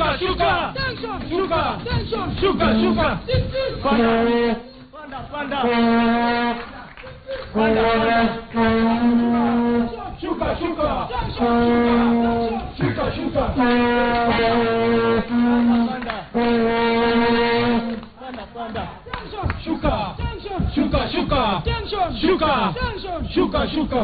Shuka, shuka. Shuka. Shuka, shuka. Panda. Panda. Shuka, shuka. Shuka, shuka. Panda. Shuka. Shuka, shuka. Shuka. Shuka, shuka.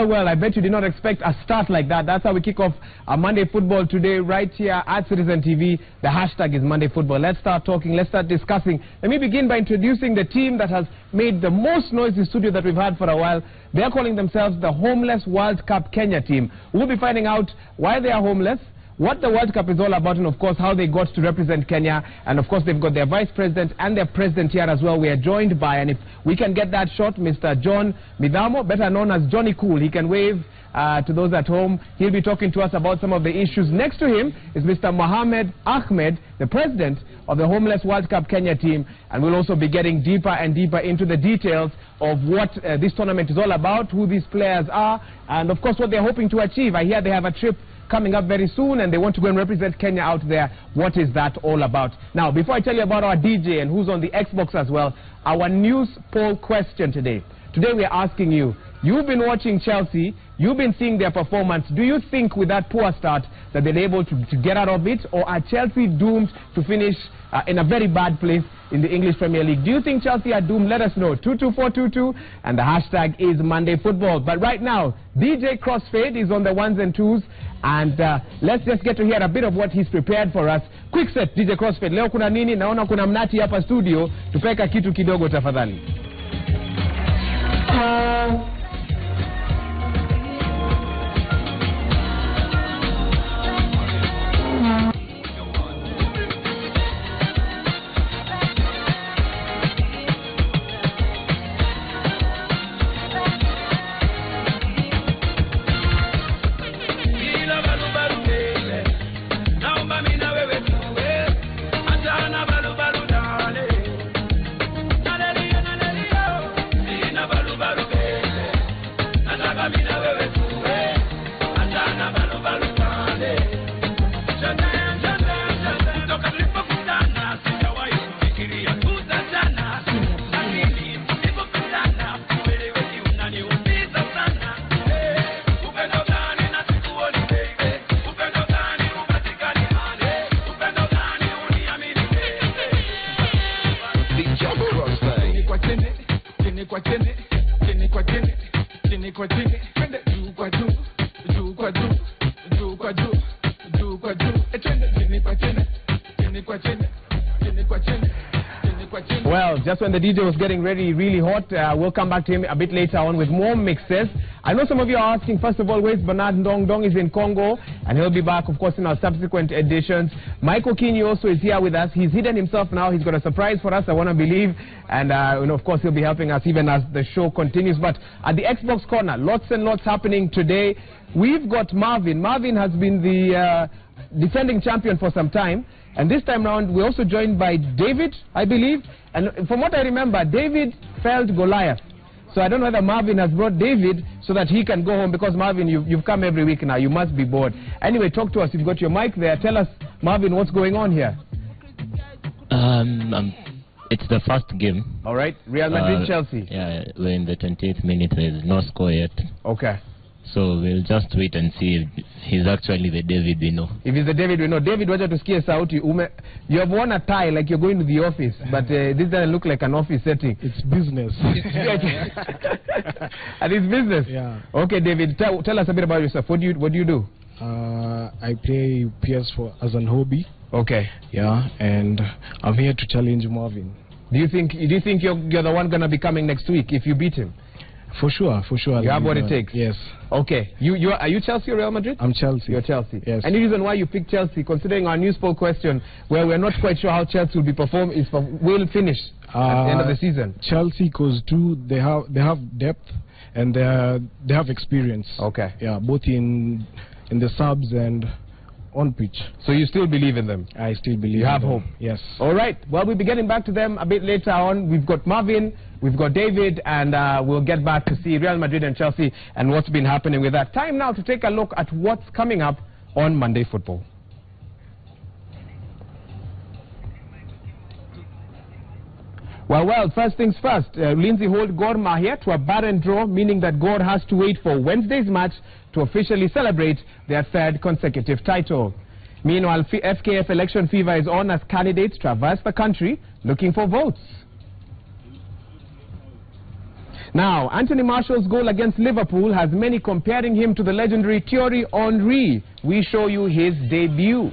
Well, I bet you did not expect a start like that. That's how we kick off our Monday Football today, right here at Citizen TV. The hashtag is Monday Football. Let's start talking. Let's start discussing. Let me begin by introducing the team that has made the most noise in the studio that we've had for a while. They are calling themselves the Homeless World Cup Kenya team. We'll be finding out why they are homeless, what the World Cup is all about, and of course how they got to represent Kenya. And of course they've got their vice president and their president here as well. We are joined by, and if we can get that shot, Mr. John Midhamo, better known as Johnny Cool. He can wave to those at home. He'll be talking to us about some of the issues. Next to him is Mr. Mohamed Ahmed, the president of the Homeless World Cup Kenya team, and we'll also be getting deeper and deeper into the details of what this tournament is all about, who these players are, and of course what they're hoping to achieve. I hear they have a trip coming up very soon and they want to go and represent Kenya out there. What is that all about? Now, before I tell you about our DJ and who's on the Xbox as well, our news poll question today. Today we are asking you, you've been watching Chelsea, you've been seeing their performance. Do you think with that poor start that they're able to get out of it, or are Chelsea doomed to finish in a very bad place in the English Premier League? Do you think Chelsea are doomed? Let us know. 22422, and the hashtag is Monday Football. But right now, DJ Crossfade is on the ones and twos, and let's just get to hear a bit of what he's prepared for us. Quick set, DJ Crossfade. Leo kuna nini? Naona kuna mnati hapa studio. Tupeka kitu kidogo tafadhali. Well, just when the DJ was getting ready, really hot, we'll come back to him a bit later on with more mixes. I know some of you are asking, first of all, where's Bernard Ndong? Ndong is in Congo, and he'll be back, of course, in our subsequent editions. Michael Kinyi also is here with us. He's hidden himself now. He's got a surprise for us, I want to believe. And, of course, he'll be helping us even as the show continues. But at the Xbox corner, lots and lots happening today. We've got Marvin. Marvin has been the defending champion for some time. And this time round, we're also joined by David, I believe. And from what I remember, David felled Goliath. So I don't know whether Marvin has brought David so that he can go home, because Marvin, you've come every week now. You must be bored. Anyway, talk to us. You've got your mic there. Tell us, Marvin, what's going on here? It's the first game. All right. Real Madrid, Chelsea. Yeah, we're in the 28th minute. There's no score yet. Okay. So we'll just wait and see if he's actually the David we know. If he's the David we know. David, wacha tusikie sauti. You have worn a tie like you're going to the office, but this doesn't look like an office setting. It's business. And it's business? Yeah. Okay, David, tell us a bit about yourself. What do you do? I play PS4 as an hobby. Okay. Yeah, and I'm here to challenge Marvin. Do you think you're the one gonna be coming next week if you beat him? For sure. You have what it takes? Yes. Okay. Are you Chelsea or Real Madrid? I'm Chelsea. You're Chelsea. Yes. Any reason why you picked Chelsea, considering our news poll question, where we're not quite sure how Chelsea will finish at the end of the season? Chelsea, because they have depth and they have experience. Okay. Yeah, both in the subs and on pitch. So you still believe in them? I still believe You have in them. hope? Yes. All right. Well, we'll be getting back to them a bit later on. We've got Marvin, we've got David, and we'll get back to see Real Madrid and Chelsea and what's been happening with that. Time now to take a look at what's coming up on Monday Football. Well, first things first. Lindsay hold Gor Mahia to a barren draw, meaning that Gor has to wait for Wednesday's match to officially celebrate their third consecutive title. Meanwhile, FKF election fever is on as candidates traverse the country looking for votes. Now, Anthony Martial's goal against Liverpool has many comparing him to the legendary Thierry Henry. We show you his debut.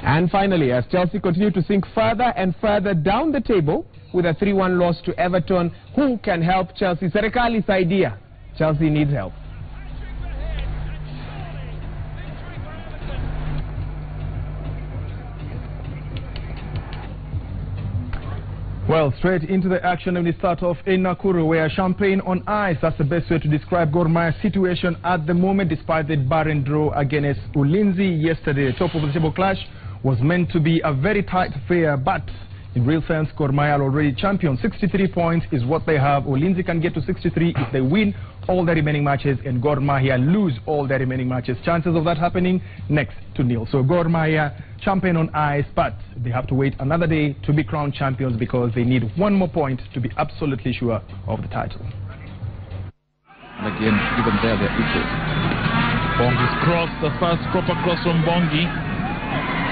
And finally, as Chelsea continue to sink further and further down the table with a 3-1 loss to Everton, who can help Chelsea? Serikali Saidia. Chelsea needs help. Well, straight into the action, and we start off in Nakuru, where champagne on ice. That's the best way to describe Gor Mahia's situation at the moment, despite the barren draw against Ulinzi yesterday. The top of the table clash was meant to be a very tight affair, but in real sense, Gor Mahia are already champions. 63 points is what they have. Ulinzi can get to 63 if they win all the remaining matches, and Gor Mahia lose all the remaining matches. Chances of that happening next to nil. So Gor Mahia champion on ice, but they have to wait another day to be crowned champions because they need one more point to be absolutely sure of the title. Again, even there, they're equal. Bongi's cross, the first proper cross from Bongi.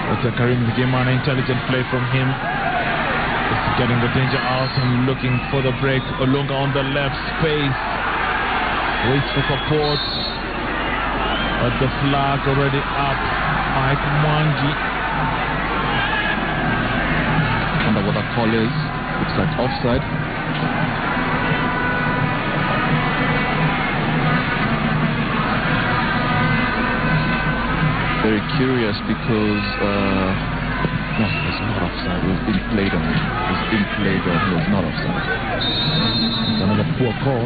But Karim Vigimana, intelligent play from him. Just getting the danger out and looking for the break. Olunga on the left, space. Waits for support. But the flag already up. Mike Mwangi. I wonder what the call is. Looks like offside. Very curious because no, it's not offside. It was being played on. It was being played on. It was not offside. It's another poor call.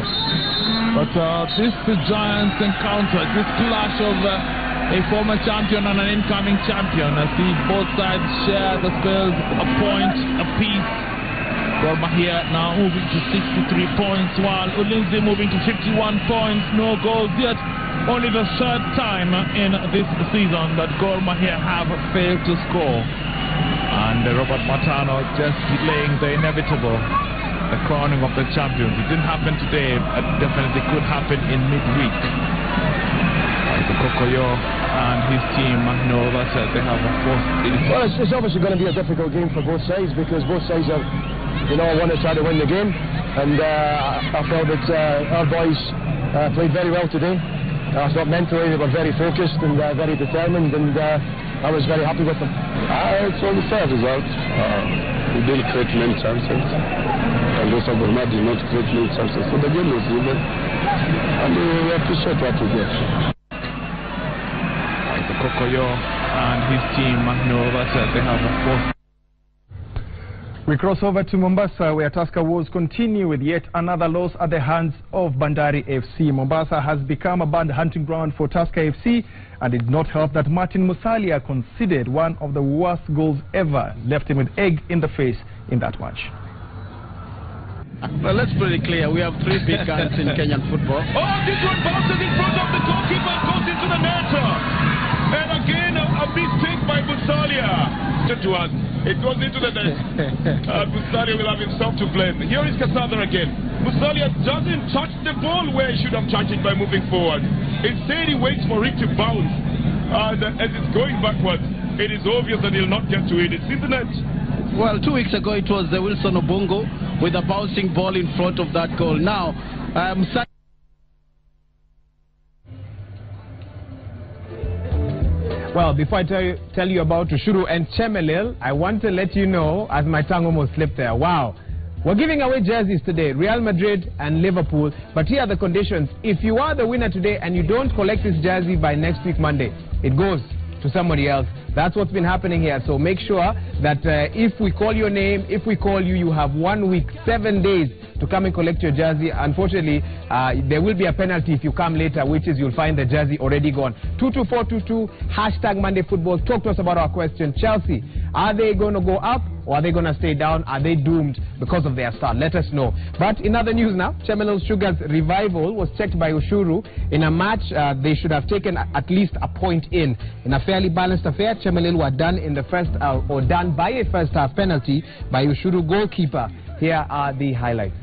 But this Giants encounter, this clash of a former champion and an incoming champion. I see both sides share the spoils, a point apiece. Gor Mahia now moving to 63 points, while Ulinzi moving to 51 points. No goals yet. Only the third time in this season that Gor Mahia have failed to score. And Robert Matano just delaying the inevitable, the crowning of the champions. It didn't happen today, but definitely could happen in midweek. The Kokoyo and his team know that they have a fourth. Well, it's obviously going to be a difficult game for both sides because both sides are, want to try to win the game. And I felt that our boys played very well today. I thought mentally they were very focused and very determined, and I was very happy with them. It's only fair result. We didn't create many chances, and also Burma did not create many chances. So the game was even, and we appreciate what we get. The Kokoyo and his team know that they have a fourth. We cross over to Mombasa, where Tusker Wolves continue with yet another loss at the hands of Bandari FC. Mombasa has become a bad hunting ground for Tusker FC, and it did not help that Martin Musalia conceded one of the worst goals ever, left him with egg in the face in that match. Well, let's put it clear, we have three big guns in Kenyan football. Oh, this one bounces in front of the goalkeeper, goes into the net. And again, a mistake by Musalia. To us, it goes into the net. Musalia will have himself to blame. Here is Kasada again. Musalia doesn't touch the ball where he should have touched it by moving forward. Instead, he waits for it to bounce. And as it's going backwards, it is obvious that he'll not get to it. It's in the net. Well, 2 weeks ago, it was Wilson Obongo with a bouncing ball in front of that goal. Now, Well, before I tell you about Ushuru and Chemelil, I want to let you know, as my tongue almost slipped there, wow. We're giving away jerseys today, Real Madrid and Liverpool. But here are the conditions. If you are the winner today and you don't collect this jersey by next week, Monday, it goes to somebody else. That's what's been happening here. So make sure that if we call your name, if we call you, you have 1 week, 7 days to come and collect your jersey. Unfortunately, there will be a penalty if you come later, which is you'll find the jersey already gone. 22422, hashtag Monday Football. Talk to us about our question. Chelsea, are they going to go up or are they going to stay down? Are they doomed because of their start? Let us know. But in other news now, Chemelil Sugar's revival was checked by Ushuru in a match they should have taken at least a point in. In a fairly balanced affair, Chemelil were done in the first or done by a first half penalty by Ushuru goalkeeper. Here are the highlights.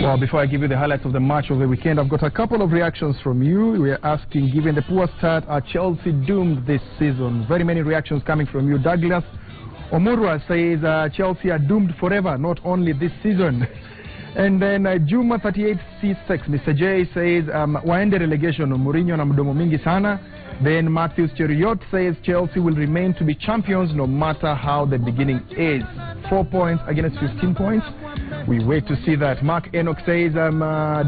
Well, before I give you the highlights of the match of the weekend, I've got a couple of reactions from you. We are asking, given the poor start, are Chelsea doomed this season? Very many reactions coming from you. Douglas Omurwa says Chelsea are doomed forever, not only this season. And then Juma 38C6, Mr. J says, waende relegation, Mourinho na mdomo mingi sana. Then Matthews Cheriot says Chelsea will remain to be champions no matter how the beginning is. 4 points against 15 points. We wait to see that. Mark Enoch says,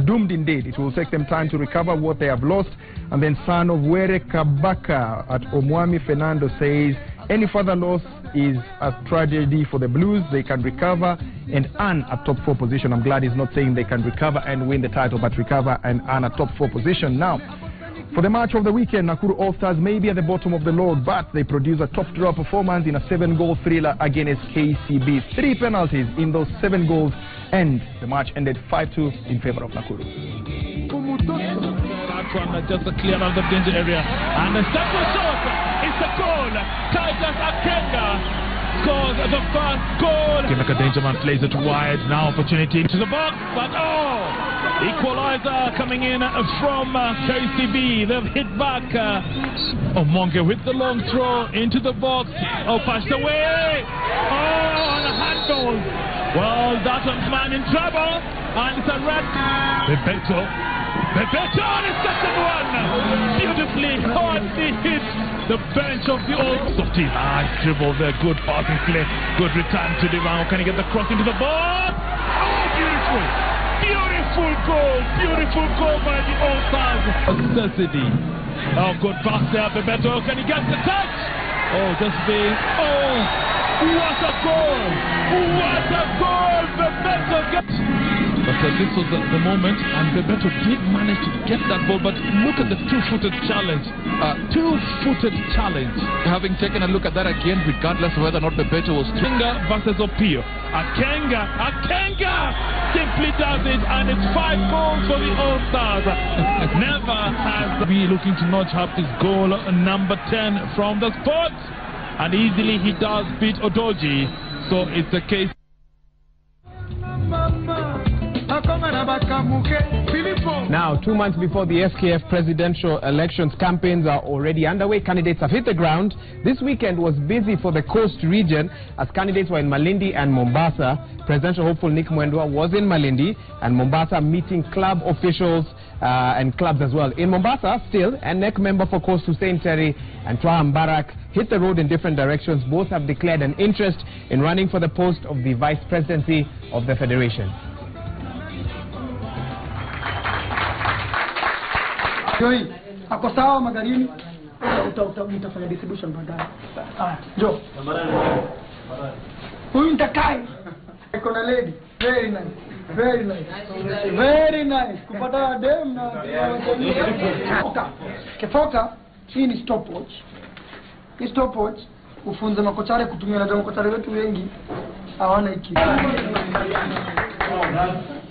doomed indeed. It will take them time to recover what they have lost. And then son of Were Kabaka at Omwami Fernando says, any further loss is a tragedy for the Blues. They can recover and earn a top 4 position. I'm glad he's not saying they can recover and win the title, but recover and earn a top 4 position. Now, for the match of the weekend, Nakuru All-Stars may be at the bottom of the load, but they produce a top-draw performance in a 7-goal thriller against KCB. 3 penalties in those 7 goals, and the match ended 5-2 in favor of Nakuru. Just a clear out of the danger area, and the second shot is a goal. Titus Akenga scores the first goal. Kimeka Dangerman plays it wide. Now opportunity to the box, but equalizer coming in from KCB. They've hit back. Omonge with the long throw into the box. Passed away. On a handball. Well, that one's man in trouble, and it's a red. Bebeto on his second one. Beautifully hardly hit the bench of the old team. Nice dribble there. Good passing play. Good return to the round. Can he get the cross into the box? Oh, beautiful. Beautiful goal. Beautiful goal by the All-Stars. Necessity. Oh, good pass there. Bebeto. Can he get the touch? Oh, just being. Oh, what a goal. What a goal. Bebeto gets. But this was the moment, and Bebeto did manage to get that ball. But look at the two-footed challenge. Two-footed challenge. Having taken a look at that again, regardless of whether or not Bebeto was Akenga versus Opio. Akenga simply does it, and it's 5 goals for the All-Stars. Never has been looking to notch up his goal number 10 from the spot, and easily he does beat Odoji. So it's a case. Now, 2 months before the SKF presidential elections, campaigns are already underway. Candidates have hit the ground. This weekend was busy for the coast region as candidates were in Malindi and Mombasa. Presidential hopeful Nick Mwendwa was in Malindi and Mombasa meeting club officials and clubs as well. In Mombasa, still, a NEC member for Coast Hussein Terry and Twaha Mbarak hit the road in different directions. Both have declared an interest in running for the post of the vice presidency of the federation. Joi, ako sawa magarini, utafanya distribution baadaye. Jo. Huyu nitakai. Iko na lady, very nice. Very nice. Very nice. Kupata dem na Kefoka, hii ni stopwatch. Hii stopwatch ufunze makochare kutumia na makochare wetu wengi hawana hiki.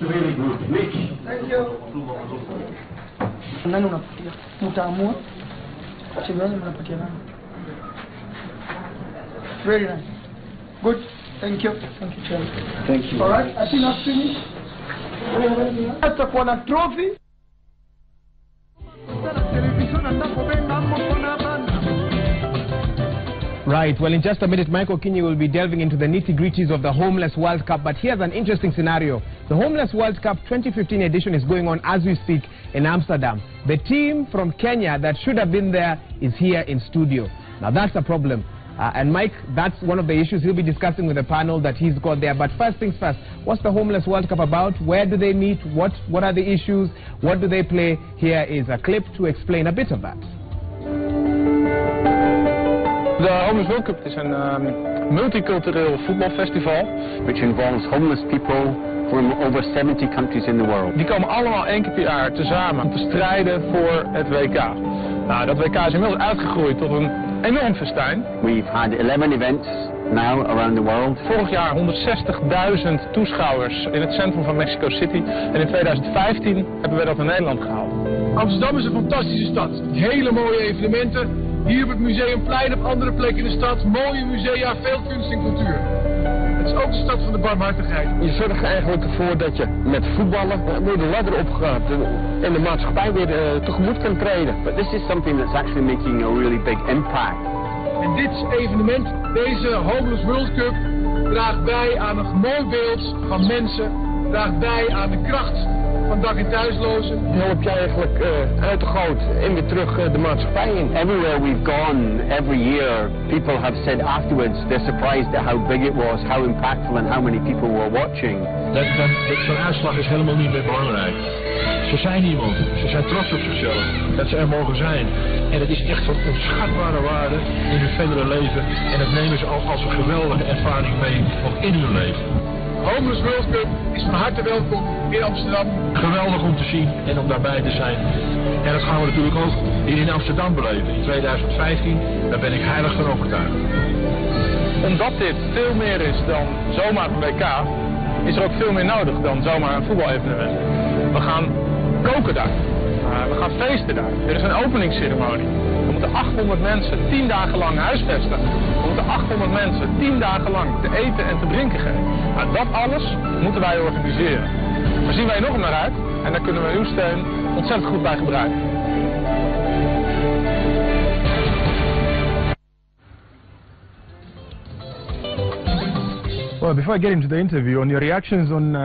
Very good. Thank you. Nani unapatia? Mtaamua. Chimeni mnapatia nani? Very nice. Good. Thank you. Thank you, Chairman. Thank you. All right. I think that's finished. Hata kwa na trophy. Right, well in just a minute Mike Okinyi will be delving into the nitty-gritties of the Homeless World Cup, but here's an interesting scenario. The Homeless World Cup 2015 edition is going on as we speak in Amsterdam. The team from Kenya that should have been there is here in studio. Now that's a problem. And Mike, that's one of the issues he'll be discussing with the panel that he's got there. But first things first, what's the Homeless World Cup about? Where do they meet? What are the issues? What do they play? Here is a clip to explain a bit of that. The Homeless World Cup is een multicultureel voetbalfestival. Which involves homeless people from over 70 countries in the world. Die komen allemaal één keer per jaar tezamen om te strijden voor het WK. Nou, dat WK is inmiddels uitgegroeid tot een enorm festijn. We've had 11 events now around the world. Vorig jaar 160.000 toeschouwers in het centrum van Mexico City. En in 2015 hebben we dat in Nederland gehaald. Amsterdam is een fantastische stad. Hele mooie evenementen. Hier op het Museumplein, op andere plekken in de stad. Mooie musea, veel kunst en cultuur. Het is ook de stad van de barmhartigheid. Je zorgt eigenlijk ervoor dat je met voetballen weer de ladder opgaat en de maatschappij weer tegemoet kan treden. But this is something that's actually making a really big impact. En dit evenement, deze Homeless World Cup, draagt bij aan een mooi beeld van mensen, draagt bij aan de kracht van dak- en thuislozen. Help jij eigenlijk uit de goot en weer terug de maatschappij in. Everywhere we've gone, every year, people have said afterwards they're surprised at how big it was, how impactful and how many people were watching. Zo'n uitslag is helemaal niet meer belangrijk. Ze zijn iemand, ze zijn trots op zichzelf, dat ze er mogen zijn. En het is echt van onschatbare waarde in hun verdere leven. En dat nemen ze als een geweldige ervaring mee, ook in hun leven. Homeless World Cup is van harte welkom in Amsterdam. Geweldig om te zien en om daarbij te zijn. En dat gaan we natuurlijk ook hier in Amsterdam beleven. In 2015, daar ben ik heilig van overtuigd. Omdat dit veel meer is dan zomaar een WK, is er ook veel meer nodig dan zomaar een voetbalevenement. We gaan koken daar. We gaan feesten daar. Er is een openingsceremonie. We moeten 800 mensen 10 dagen lang huisvesten. We moeten 800 mensen 10 dagen lang te eten en te drinken geven. Nou, dat alles moeten wij organiseren. Daar zien wij enorm naar uit en daar kunnen we uw steun ontzettend goed bij gebruiken. Well, before I get into the interview, on your reactions on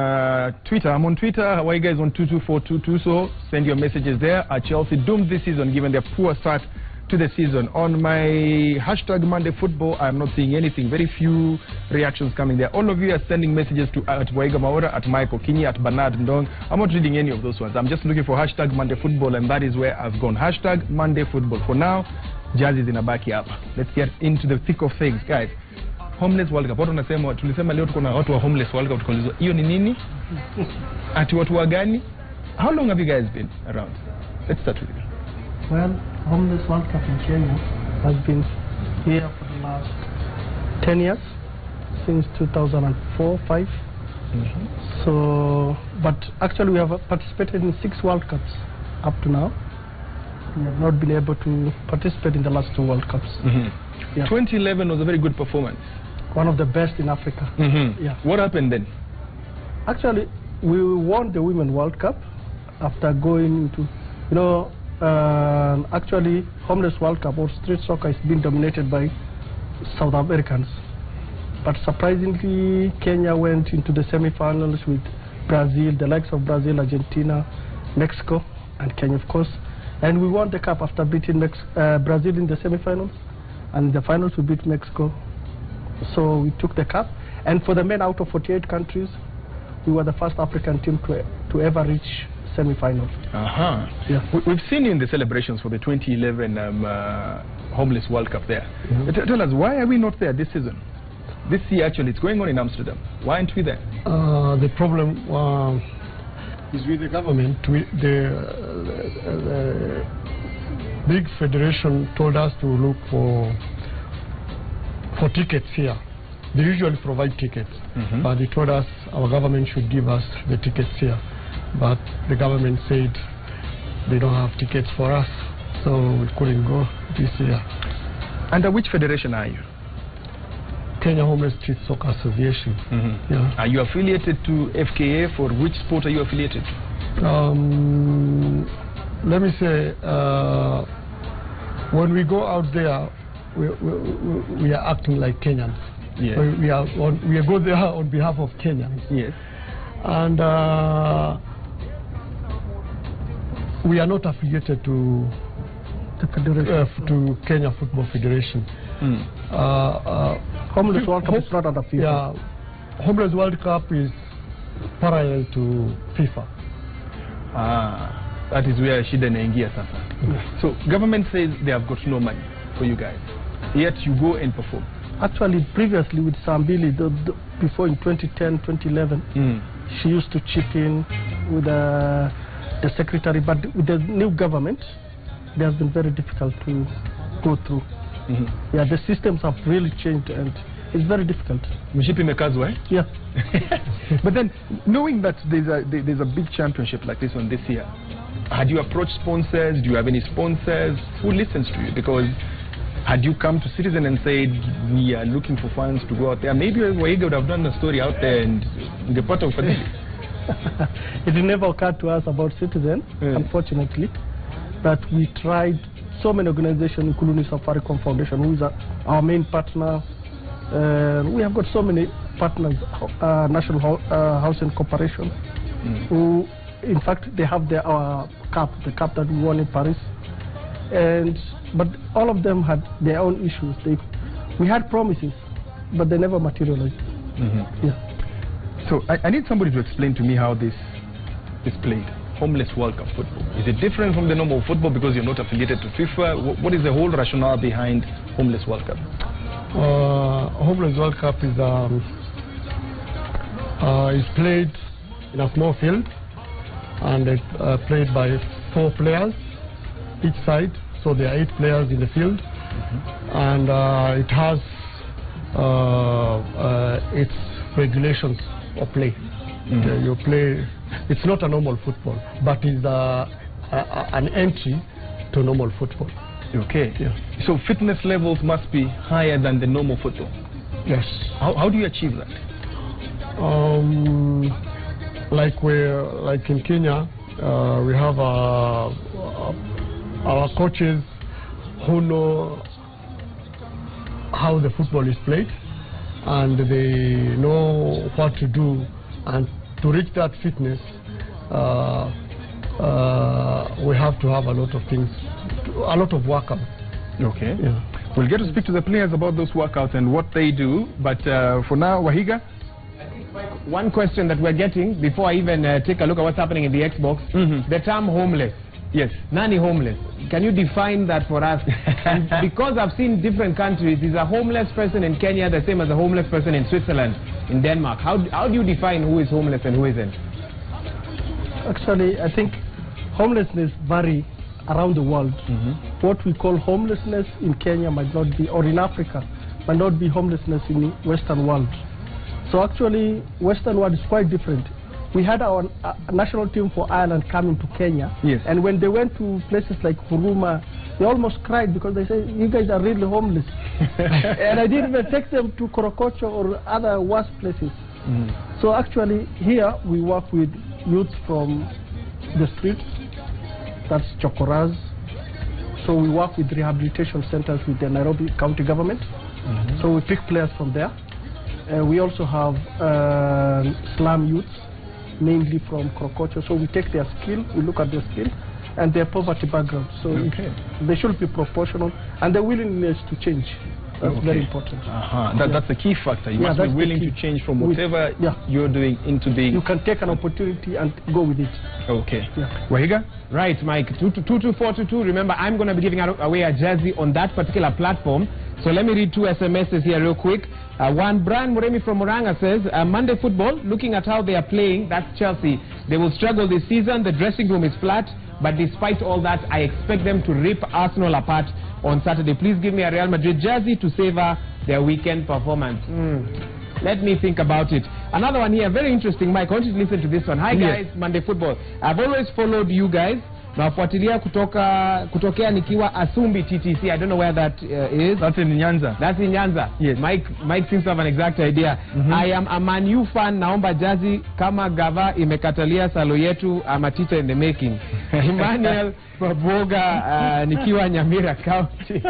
Twitter, I'm on Twitter, how are you guys on 22422, so send your messages there. At Chelsea doomed this season given their poor start to the season. On my hashtag Monday Football, I'm not seeing anything, very few reactions coming there. All of you are sending messages to at Waiga Maora, at Mike Okinyi, at Bernard Ndong. I'm not reading any of those ones. I'm just looking for hashtag Monday Football, and that is where I've gone. Hashtag Monday Football. For now, Jazz is in a back up. Let's get into the thick of things, guys. Homeless World Cup. Watu wanasema tulisema leo tuko na watu wa Homeless World Cup, tukaulizwa hiyo ni nini? Ati watu wa gani? How long have you guys been around? Let's start with you. Well, Homeless World Cup in Kenya has been here for the last 10 years, since 2004-5. So, but actually we have participated in 6 World Cups up to now. We have not been able to participate in the last 2 World Cups. Yeah. 2011 was a very good performance. One of the best in Africa. Yeah. What happened then? Actually, we won the Women World Cup after going into, you know, actually Homeless World Cup or street soccer is being dominated by South Americans. But surprisingly, Kenya went into the semi-finals with Brazil, the likes of Brazil, Argentina, Mexico, and Kenya, of course. And we won the cup after beating Brazil in the semi-finals. And in the finals we beat Mexico. So we took the cup. And for the men out of 48 countries, we were the first African team to ever reach semi-finals. Yeah. We've seen you in the celebrations for the 2011 Homeless World Cup there. Tell us, why are we not there this season? This year actually, it's going on in Amsterdam. Why aren't we there? The problem is with the government. The big federation told us to look for tickets here. They usually provide tickets, but they told us our government should give us the tickets here. But the government said they don't have tickets for us, so we couldn't go this year. Under which federation are you? Kenya Homeless Street Soccer Association. Yeah. Are you affiliated to FKF, or which sport are you affiliated to? Let me say, when we go out there, we are acting like Kenyans. Yes. We go there on behalf of Kenyans. Yes. And we are not affiliated to the Federation, to Kenya Football Federation. Homeless World Cup is not under FIFA. Yeah, Homeless World Cup is parallel to FIFA. That is where shida inaingia sasa. So government says they have got no money for you guys, yet you go and perform. Actually, previously with Sambili, before in 2010, 2011, she used to chip in with the secretary, but with the new government, it has been very difficult to go through. Yeah, the systems have really changed and it's very difficult. Mshipi mekazwa, eh? Yeah. But then, knowing that there's a big championship like this one this year, had you approached sponsors? Do you have any sponsors? Who listens to you? Because had you come to Citizen and said, we are looking for funds to go out there, maybe Wahiga would have done the story out there and the part of Fadili. It never occurred to us about Citizen, unfortunately, that we tried so many organizations, including Safaricom Foundation, who is our main partner. We have got so many partners, National Housing Corporation, who, in fact, they have their cup, the cup that we won in Paris. But all of them had their own issues. We had promises, but they never materialized. Yeah. So I need somebody to explain to me how this is played. Homeless World Cup football. Is it different from the normal football because you're not affiliated to FIFA? What is the whole rationale behind Homeless World Cup? Homeless World Cup is played in a small field, and it's played by 4 players each side. So there are 8 players in the field, and it has its regulations of play. You play. It's not a normal football, but it's an entry to normal football. Okay. Yeah. So fitness levels must be higher than the normal football. Yes. How do you achieve that? Like in Kenya, we have our coaches who know how the football is played, and they know what to do, and to reach that fitness, we have to have a lot of things, a lot of workouts. Okay. Yeah. We'll get to speak to the players about those workouts and what they do, but for now, Wahiga? One question that we're getting, before I even take a look at what's happening in the Xbox, the term homeless. Yes. Nani homeless? Can you define that for us? And because I've seen different countries, is a homeless person in Kenya the same as a homeless person in Switzerland, in Denmark? How do you define who is homeless and who isn't? Actually, I think homelessness vary around the world. What we call homelessness in Kenya might not be, or in Africa, might not be homelessness in the Western world. So actually, Western world is quite different. We had our national team for Ireland coming to Kenya, and when they went to places like Huruma, they almost cried because they said, you guys are really homeless. And I didn't even take them to Korokocho or other worse places. So actually, here we work with youth from the streets, that's chokoras. So we work with rehabilitation centers with the Nairobi County government. So we pick players from there. We also have slum youths, mainly from Korokocho. So we take their skill, we look at their skill and their poverty background. So they should be proportional and the willingness to change. That's very important. That's the key factor. You must be willing to change from whatever you're doing into being... You can take an opportunity and go with it. Okay. Wahiga? Right, Mike. 22422. Remember, I'm going to be giving away a jersey on that particular platform. So let me read 2 SMSs here real quick. One, Brian Muremi from Moranga says, Monday football, looking at how they are playing, that's Chelsea. They will struggle this season. The dressing room is flat. But despite all that, I expect them to rip Arsenal apart on Saturday. Please give me a Real Madrid jersey to savor their weekend performance. Let me think about it. Another one here, very interesting, Mike. I want you to listen to this one. Hi guys, Monday Football. I've always followed you guys. Nafuatilia kutokea nikiwa Asumbi TTC. I don't know where that is. That's in Nyanza. That's in Nyanza. Yes. Mike seems to have an exact idea. I am a Man U fan. Naomba jazi kama gava imekatalia salo yetu. I'm a teacher in the making. Emmanuel Baboga nikiwa Nyamira County.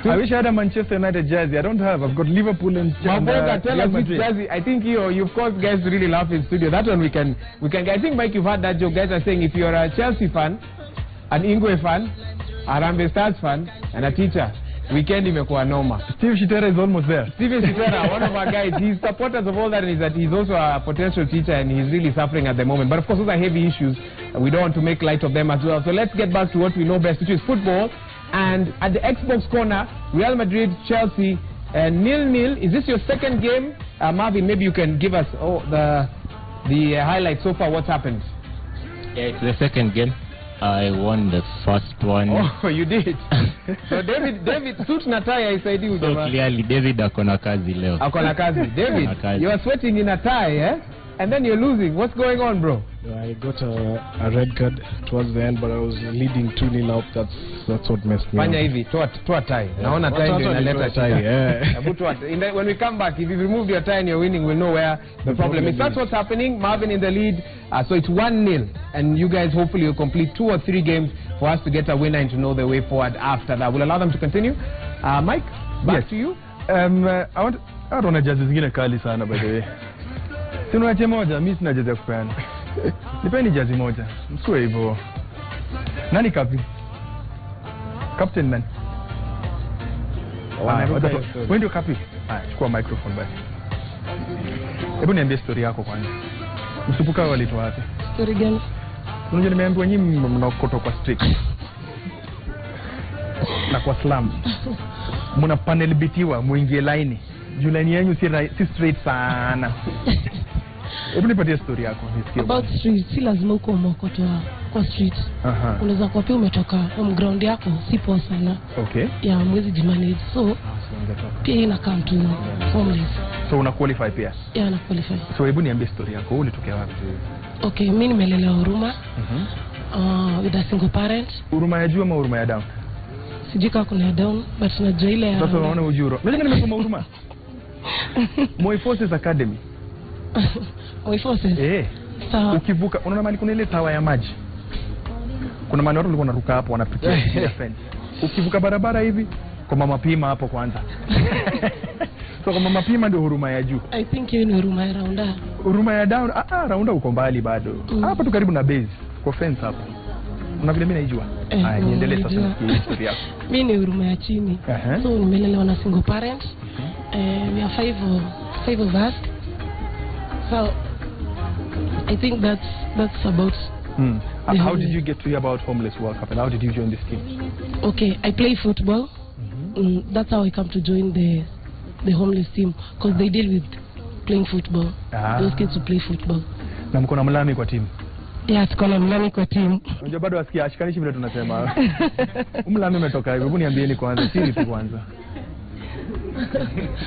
I wish I had a Manchester United jersey. I don't have. I've got Liverpool and Maboga, tell Real us which Madrid. jersey. I think you of course guys really laugh in studio. That one we can I think Mike, you've heard that joke. Guys are saying if you're a Chelsea fan, an Ingwe fan, a Harambee Stars fan, and a teacher, weekend imekuwa noma. Steve Shitera is almost there. Steve Shitera, one of our guys, he's supporters of all that, and is that he's also a potential teacher, and he's really suffering at the moment. But of course, those are heavy issues. We don't want to make light of them as well. So let's get back to what we know best, which is football. And at the Xbox corner, Real Madrid, Chelsea, 0-0. Is this your second game? Marvin, maybe you can give us the highlights so far. What's happened? Yeah, it's the second game. I won the first one. Oh, you did. So David, suit na tie isaidi So ujama. clearly David akona kazi leo. Akona kazi. David, you are sweating in a tie, eh? And then you're losing. What's going on, bro? I got a red card towards the end, but I was leading 2-0 up. That's what messed me up. Fanya hivi, toa tie. Naona tie ndio inaleta tie, yeah. Hebu toa. When we come back, if you remove your tie and you're winning, we'll know where the problem is. That's what's happening. Marvin in the lead. So it's 1-0. And you guys hopefully will complete 2 or 3 games for us to get a winner and to know the way forward after that. We'll allow them to continue. Mike, back to you. I don't want jezi zingine kali sana by the way. Sina jezi moja, mimi sina jezi ya kupeana. Nipeni jezi moja. Msiwe hivyo. Nani kapi? Captain nani? Wewe ndio kapi? Chukua microphone basi. Hebu niambie story yako kwanza. Msupuka walitoa wapi? Story gani? Unajua nimeambiwa nyinyi mnaokota kwa street. Na kwa slum. Muna panel bitiwa muingie line. Juu line yenu si straight sana. Hebu nipatie story yako nisikie. About street, si lazima uko umeokotwa kwa street. Unaweza kuwa pia umetoka home ground yako, si poa sana. Okay. Ya mwezi jimanage. So pia ina come to homeless. So una qualify pia? Yeah, na qualify. So hebu niambie story yako, ulitokea wapi? Okay, mimi nimelelewa Huruma. With a single parent. Huruma ya juu ama Huruma ya down? Sijui kama kuna down, but najua ile ya. Sasa unaona ujuro. Mimi nimesoma Huruma. Moi Forces Academy. Moi Forces? Sawa. Ukivuka unaona mali kuna ile tawa ya maji. Kuna mali watu walikuwa wanaruka hapo wanapitia fence. Ukivuka barabara hivi kwa Mama Pima hapo kwanza. So kwa Mama Pima ndio Huruma ya juu. I think hiyo ni Huruma ya Raunda. Huruma ya down, Raunda uko mbali bado. Hapa tu karibu na base, kwa fence hapo. Una vile mimi naijua. Haya, niendelee sasa na historia yako. Mimi ni Huruma ya chini. So nimelelewa na single parent. We are five of us. So I think that's about. How did you get to hear about Homeless World Cup and how did you join this team? Okay, I play football. That's how I come to join the homeless team because they deal with playing football. Those kids who play football. Na mko na Mlami kwa team? Yeah, tuko na Mlami kwa team. Unajua bado asikia ashikanishi vile tunasema. Mlami umetoka hivyo. Hebu niambieni kwanza, siri tu kwanza.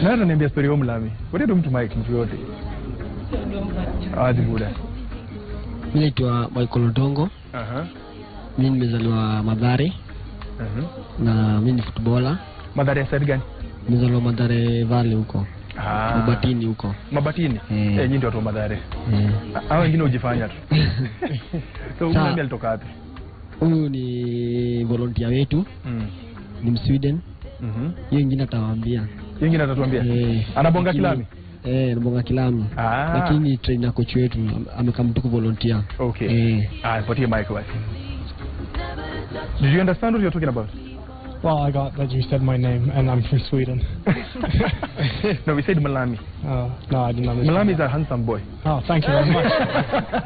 Nani niambia story ya Mlami? Wote tu mtu Mike mtu yote. Buda. Mimi naitwa Michael Odongo. Mimi nimezaliwa Mathare. Na mimi ni footballer. Mathare ya side gani? Nimezaliwa Mathare Valley huko. Mabatini huko. Mabatini? Nyinyi ndio watu wa Mathare. Hao wengine hujifanya tu. So Mlami alitoka wapi? Huyu ni volunteer wetu. Ni Msweden. Yeye wengine atawaambia. Wengine atatuambia. Anabonga Kilami? Anabonga Kilami. Lakini trainer coach wetu amekamtuku volunteer. Okay. Patie mic basi. Did you understand what you're talking about? Well, I got that you said my name and I'm from Sweden. No, we said Malami. Oh, no, I didn't understand. Malami is a handsome boy. Oh, thank you very much.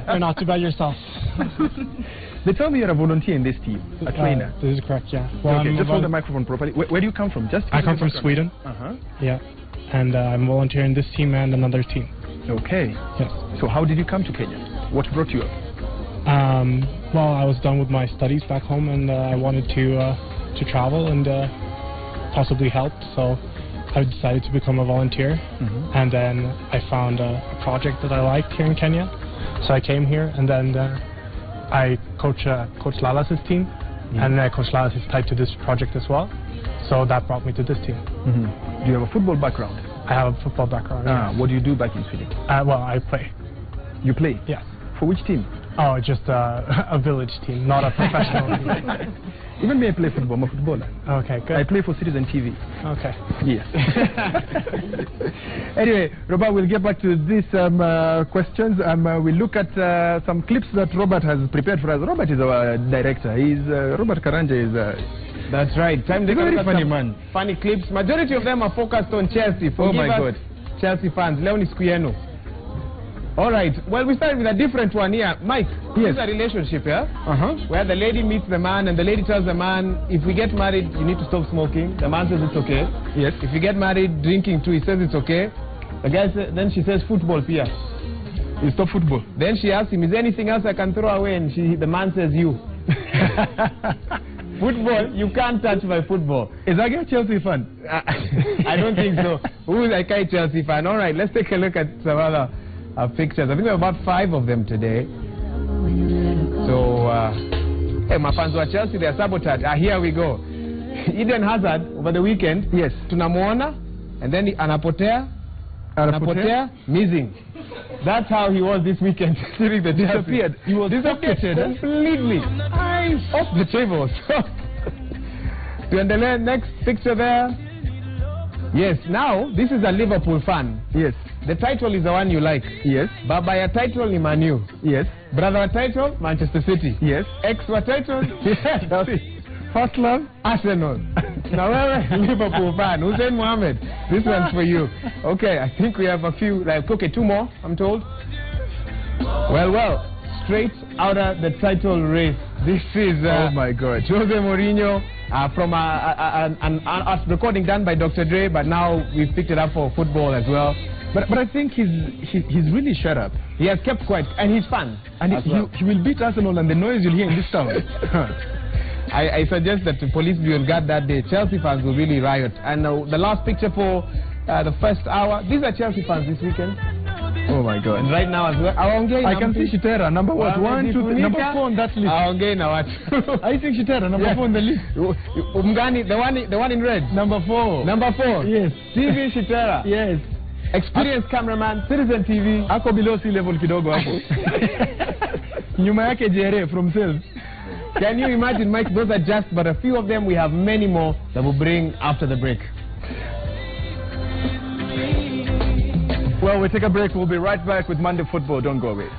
You're not too bad yourself. They tell me you're a volunteer in this team, a trainer. This is correct, yeah. Well, okay, just hold the microphone properly. Where do you come from? I come from Sweden. Yeah. And I'm volunteering this team and another team. Okay. Yes. So how did you come to Kenya? What brought you up? Well, I was done with my studies back home and I wanted to travel and possibly help. So I decided to become a volunteer. And then I found a project that I liked here in Kenya. So I came here and then I coach Lalas' team. And Coach Lalas is tied to this project as well. So that brought me to this team. Do you have a football background? I have a football background. What do you do back in Sweden? Well, I play. You play? Yeah. For which team? Oh, just a village team, not a professional team. Even me, I play football. I'm a footballer. Okay, good. I play for Citizen TV. Okay. Yes. Anyway, Robert, we'll get back to these questions. We'll look at some clips that Robert has prepared for us. Robert is our director. Robert Karanja is... That's right. Time to very look at funny some man. Funny clips. Majority of them are focused on Chelsea. Oh my Forgive us, God. Chelsea fans. Leonie Squieno. All right. Well, we start with a different one here. Mike, this is a relationship, yeah? Where the lady meets the man and the lady tells the man, if we get married, you need to stop smoking. The man says it's okay. Yes. If you get married, drinking too, he says it's okay. The guy says, then she says football, Pia. You stop football. Then she asks him, is there anything else I can throw away? And the man says, you. Football, you can't touch my football. Is that a Chelsea fan? I don't think so. Who is a Chelsea fan? All right, let's take a look at some other pictures. I think we have about 5 of them today. So, hey, my fans who are Chelsea, they are sabotaged. Here we go. Eden Hazard over the weekend. Yes. Tunamuona, and then anapotea, missing. That's how he was this weekend during the disappeared. He was disappeared completely. Off the table. So, next picture there. Yes, now this is a Liverpool fan. Yes. The title is the one you like. Yes. Baba ya title ni Man U. Yes. Brother title, Manchester City. Yes. Ex title, First love, Arsenal. Now we're Liverpool fan. Hussein Mohammed, this one's for you. Okay, I think we have a few, okay, 2 more, I'm told. Well, straight out of the title race. This is oh my God, Jose Mourinho from a recording done by Dr. Dre, but now we've picked it up for football as well. But I think he's really shut up. He has kept quiet, and he's fun. And he will beat Arsenal, and the noise you'll hear in this town. I suggest that the police be on guard that day. Chelsea fans will really riot. And the last picture for the first hour. These are Chelsea fans this weekend. Oh my God. And right now as well. I can see Shitera, number what? 1, 2, 3, number 4 on that list. I think Shitera, number 4 on the list. Umgani, the one in red. Number 4. Number 4. Yes. TV Shitera. Yes. Experienced cameraman, Citizen TV. Ako below sea level kidogo hapo. Nyuma yake Jere from sales. Can you imagine, Mike? Those are just but a few of them. We have many more that we'll bring after the break. Well, we take a break. We'll be right back with Monday Football. Don't go away.